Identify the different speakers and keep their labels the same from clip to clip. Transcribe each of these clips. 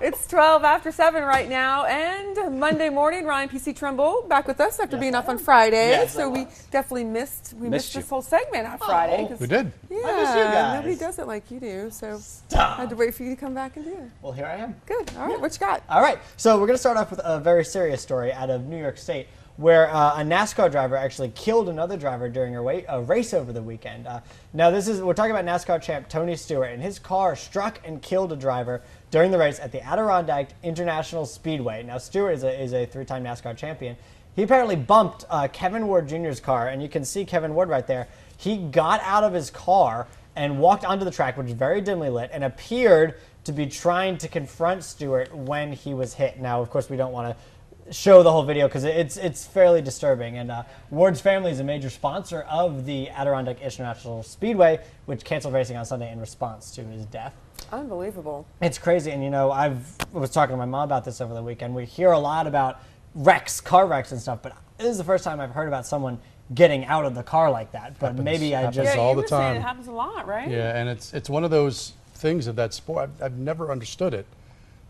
Speaker 1: It's 12 after 7 right now, and Monday morning, Ryan PC Trimble back with us after being off on Friday.
Speaker 2: Yes,
Speaker 1: so we definitely missed this whole segment on Friday.
Speaker 3: We did.
Speaker 1: Yeah,
Speaker 2: I miss you guys.
Speaker 1: nobody does it like you do, so
Speaker 2: Stop.
Speaker 1: I had to wait for you to come back and do it.
Speaker 2: Well, here I am.
Speaker 1: Good. All right, what you got?
Speaker 2: All right, so we're going to start off with a very serious story out of New York State, where a NASCAR driver actually killed another driver during a race over the weekend. Now, we're talking about NASCAR champ Tony Stewart, and his car struck and killed a driver during the race at the Adirondack International Speedway. Now, Stewart is a three-time NASCAR champion. He apparently bumped Kevin Ward Jr.'s car, and you can see Kevin Ward right there. He got out of his car and walked onto the track, which is very dimly lit, and appeared to be trying to confront Stewart when he was hit. Now, of course, we don't want to show the whole video because it's fairly disturbing. And Ward's family is a major sponsor of the Adirondack International Speedway, which canceled racing on Sunday in response to his death.
Speaker 1: Unbelievable.
Speaker 2: It's crazy. And, I was talking to my mom about this over the weekend. We hear a lot about wrecks, car wrecks and stuff, but this is the first time I've heard about someone getting out of the car like that. But maybe I just...
Speaker 3: all
Speaker 1: you
Speaker 3: the
Speaker 1: were saying
Speaker 3: time.
Speaker 1: it happens a lot, right?
Speaker 3: Yeah, and it's one of those things of that sport. I've never understood it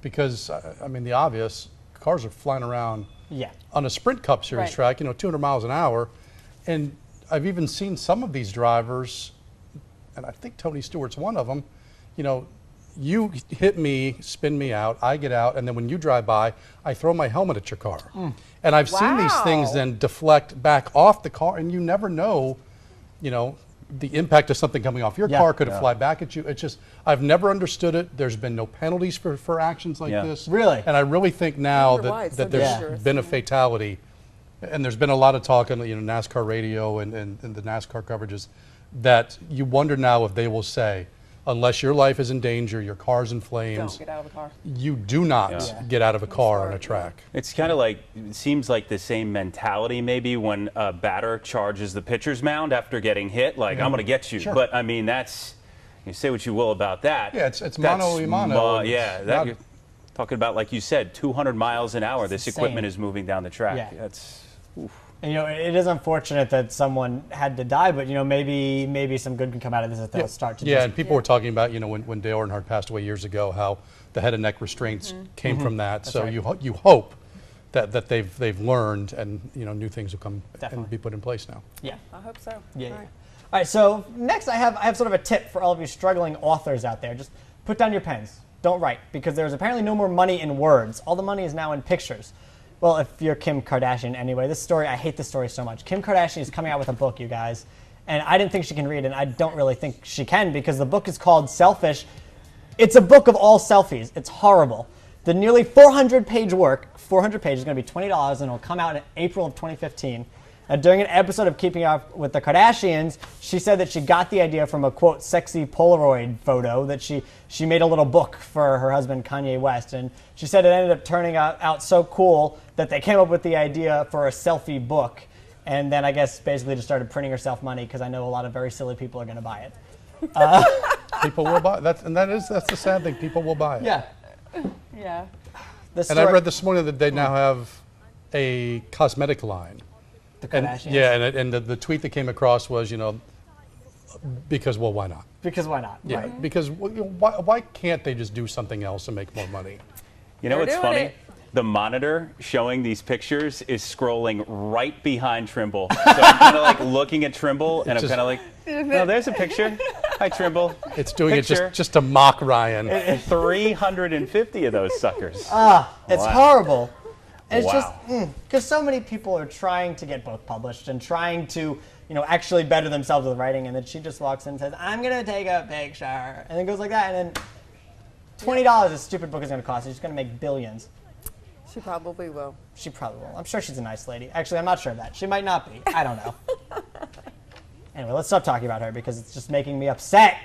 Speaker 3: because, I mean, the obvious, cars are flying around on a Sprint Cup Series track, 200 miles an hour. And I've even seen some of these drivers, and I think Tony Stewart's one of them, you hit me, spin me out, I get out, and then when you drive by, I throw my helmet at your car. And I've seen these things then deflect back off the car, and you never know, the impact of something coming off your car could have fly back at you. It's just, I've never understood it. There's been no penalties for actions like this.
Speaker 2: Really?
Speaker 3: And I really think now that there's been a fatality, and there's been a lot of talk on NASCAR radio and the NASCAR coverages, that you wonder now if they will say, unless your life is in danger, your car's in flames,
Speaker 1: don't get out of the car.
Speaker 3: You do not get out of a car on a track.
Speaker 4: It's kind of like, it seems like the same mentality maybe when a batter charges the pitcher's mound after getting hit, like, I'm going to get you. Sure. But, I mean, you say what you will about that.
Speaker 3: Yeah, it's mano a mano.
Speaker 4: You're talking about, like you said, 200 miles an hour. This equipment is moving down the track.
Speaker 2: Yeah.
Speaker 4: That's... Oof.
Speaker 2: And, it is unfortunate that someone had to die, but maybe some good can come out of this if they'll start to.
Speaker 3: And people were talking about when Dale Earnhardt passed away years ago, how the head and neck restraints came from that.
Speaker 2: That's
Speaker 3: so
Speaker 2: right.
Speaker 3: you hope that they've learned and new things will come and be put in place now.
Speaker 2: Yeah,
Speaker 1: I hope so.
Speaker 2: Yeah.
Speaker 1: All right.
Speaker 2: All right. So next, I have sort of a tip for all of you struggling authors out there. Just put down your pens. Don't write, because there's apparently no more money in words. All the money is now in pictures. Well, if you're Kim Kardashian anyway, I hate this story so much. Kim Kardashian is coming out with a book, you guys, and I didn't think she can read, and I don't really think she can, because the book is called Selfish. It's a book of all selfies. It's horrible. The nearly 400-page work, 400 pages, is going to be $20, and it'll come out in April of 2015. During an episode of Keeping Up with the Kardashians, she said that she got the idea from a, quote, sexy Polaroid photo that she made a little book for her husband, Kanye West. And she said it ended up turning out so cool that they came up with the idea for a selfie book. And then I guess basically just started printing herself money, because I know a lot of very silly people are going to buy it.
Speaker 3: People will buy it. That's the sad thing. People will buy it.
Speaker 2: Yeah.
Speaker 1: Yeah.
Speaker 3: And I read this morning that they now have a cosmetic line.
Speaker 2: The Kardashians.
Speaker 3: And the tweet that came across was, because, well, why not?
Speaker 2: Because why not?
Speaker 3: Yeah,
Speaker 2: right.
Speaker 3: because why can't they just do something else and make more money?
Speaker 4: What's funny? The monitor showing these pictures is scrolling right behind Trimble. So I'm kind of like looking at Trimble, and I'm kind of like, no, there's a picture. Hi, Trimble.
Speaker 3: It's doing it just to mock Ryan.
Speaker 4: 350 of those suckers.
Speaker 2: It's horrible. And it's just, because so many people are trying to get book published and trying to, actually better themselves with writing, and then she just walks in and says, I'm going to take a picture, and then goes like that, and then $20 this stupid book is going to cost. She's going to make billions.
Speaker 1: She probably will.
Speaker 2: She probably will. I'm sure she's a nice lady. Actually, I'm not sure of that. She might not be. I don't know. Anyway, let's stop talking about her, because it's just making me upset.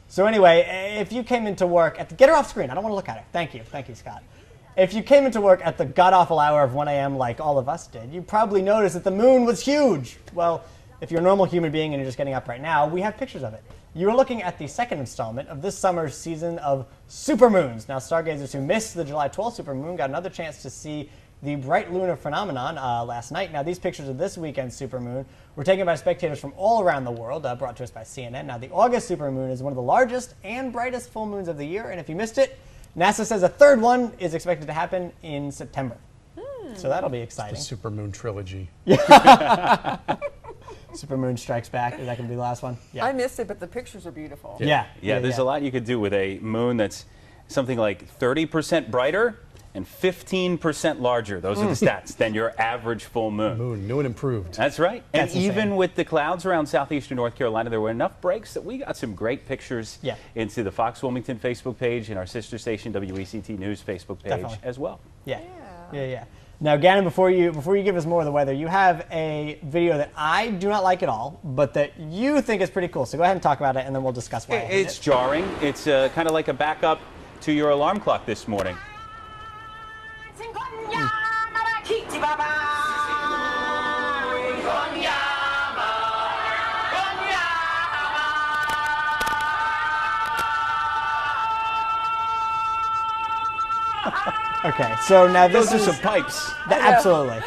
Speaker 2: So anyway, if you came into work get her off screen. I don't want to look at her. Thank you, Scott. If you came into work at the god-awful hour of 1 a.m. like all of us did, you probably noticed that the moon was huge. Well, if you're a normal human being and you're just getting up right now, we have pictures of it. You are looking at the second installment of this summer's season of Supermoons. Now, stargazers who missed the July 12th Supermoon got another chance to see the bright lunar phenomenon last night. Now, these pictures of this weekend's Supermoon were taken by spectators from all around the world, brought to us by CNN. Now, the August Supermoon is one of the largest and brightest full moons of the year, and if you missed it, NASA says a third one is expected to happen in September. So that'll be exciting.
Speaker 3: The Supermoon trilogy.
Speaker 2: Supermoon Strikes Back. Is that going to be the last one?
Speaker 1: I missed it, but the pictures are beautiful.
Speaker 2: Yeah.
Speaker 4: There's a lot you could do with a moon that's something like 30% brighter and 15% larger. Those are the stats than your average full moon.
Speaker 3: New and improved.
Speaker 4: That's right.
Speaker 2: That's
Speaker 4: and even
Speaker 2: insane.
Speaker 4: with the clouds around southeastern North Carolina, there were enough breaks that we got some great pictures into the Fox Wilmington Facebook page and our sister station WECT News Facebook page as well.
Speaker 2: Yeah. Now, Gannon, before you give us more of the weather, you have a video that I do not like at all, but that you think is pretty cool. So go ahead and talk about it, and then we'll discuss why.
Speaker 4: It's jarring. It's kind of like a backup to your alarm clock this morning.
Speaker 2: Okay, so now
Speaker 4: Those are some pipes.
Speaker 2: Absolutely.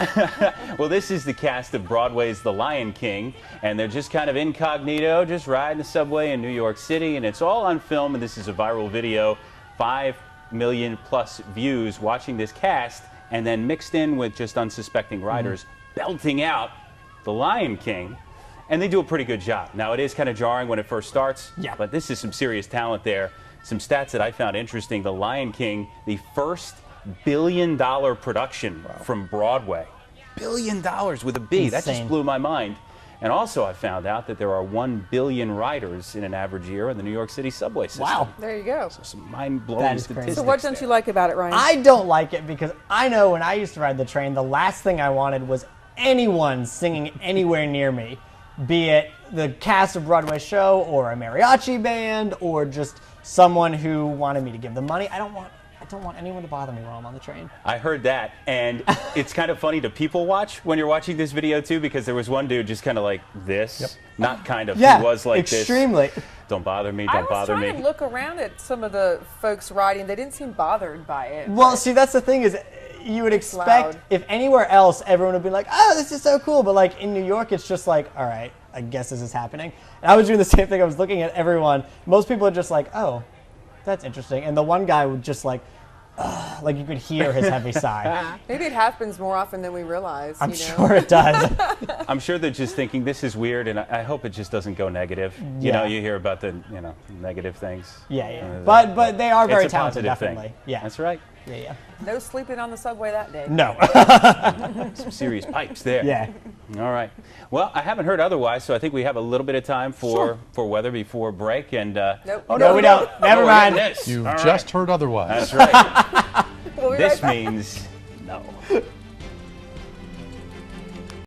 Speaker 4: Well, this is the cast of Broadway's The Lion King, and they're just kind of incognito, just riding the subway in New York City, and it's all on film, and this is a viral video. 5 million plus views watching this cast, and then mixed in with just unsuspecting riders belting out The Lion King, and they do a pretty good job. Now, it is kind of jarring when it first starts, but this is some serious talent there. Some stats that I found interesting. The Lion King, the first billion-dollar production from Broadway. $1 billion with a B.
Speaker 2: Insane.
Speaker 4: That just blew my mind. And also I found out that there are 1 billion riders in an average year on the New York City subway system.
Speaker 2: Wow.
Speaker 1: There you go.
Speaker 4: So some mind-blowing statistics.
Speaker 1: So what don't you like about it, Ryan?
Speaker 2: I don't like it because I know when I used to ride the train, the last thing I wanted was anyone singing anywhere near me, be it the cast of Broadway show or a mariachi band or just someone who wanted me to give them money. I don't want anyone to bother me while I'm on the train.
Speaker 4: I heard that, and it's kind of funny to people watch when you're watching this video too, because there was one dude just kind of like this, not kind of, he was like
Speaker 2: extremely.
Speaker 4: This. Don't bother me, don't bother me.
Speaker 1: I was trying to look around at some of the folks riding. They didn't seem bothered by it.
Speaker 2: Well, see, that's the thing is, you would expect if anywhere else everyone would be like, oh, this is so cool, but like in New York, it's just like, all right, I guess this is happening. And I was doing the same thing. I was looking at everyone. Most people are just like, oh, that's interesting. And the one guy would just like you could hear his heavy sigh.
Speaker 1: Maybe it happens more often than we realize.
Speaker 2: I'm sure it does.
Speaker 4: I'm sure they're just thinking this is weird, and I hope it just doesn't go negative. You know, you hear about the negative things.
Speaker 2: But they are very
Speaker 4: it's a
Speaker 2: talented,
Speaker 4: positive
Speaker 2: definitely.
Speaker 4: thing.
Speaker 2: Yeah,
Speaker 4: that's right.
Speaker 2: Yeah.
Speaker 1: No sleeping on the subway that day.
Speaker 2: No.
Speaker 4: Some serious pipes there.
Speaker 2: Yeah.
Speaker 4: All right. Well, I haven't heard otherwise, so I think we have a little bit of time for weather before break. And
Speaker 1: nope.
Speaker 2: Oh no, we don't. Never mind.
Speaker 3: You just heard otherwise.
Speaker 4: That's right.
Speaker 1: We'll be
Speaker 4: This
Speaker 1: right back.
Speaker 4: means no.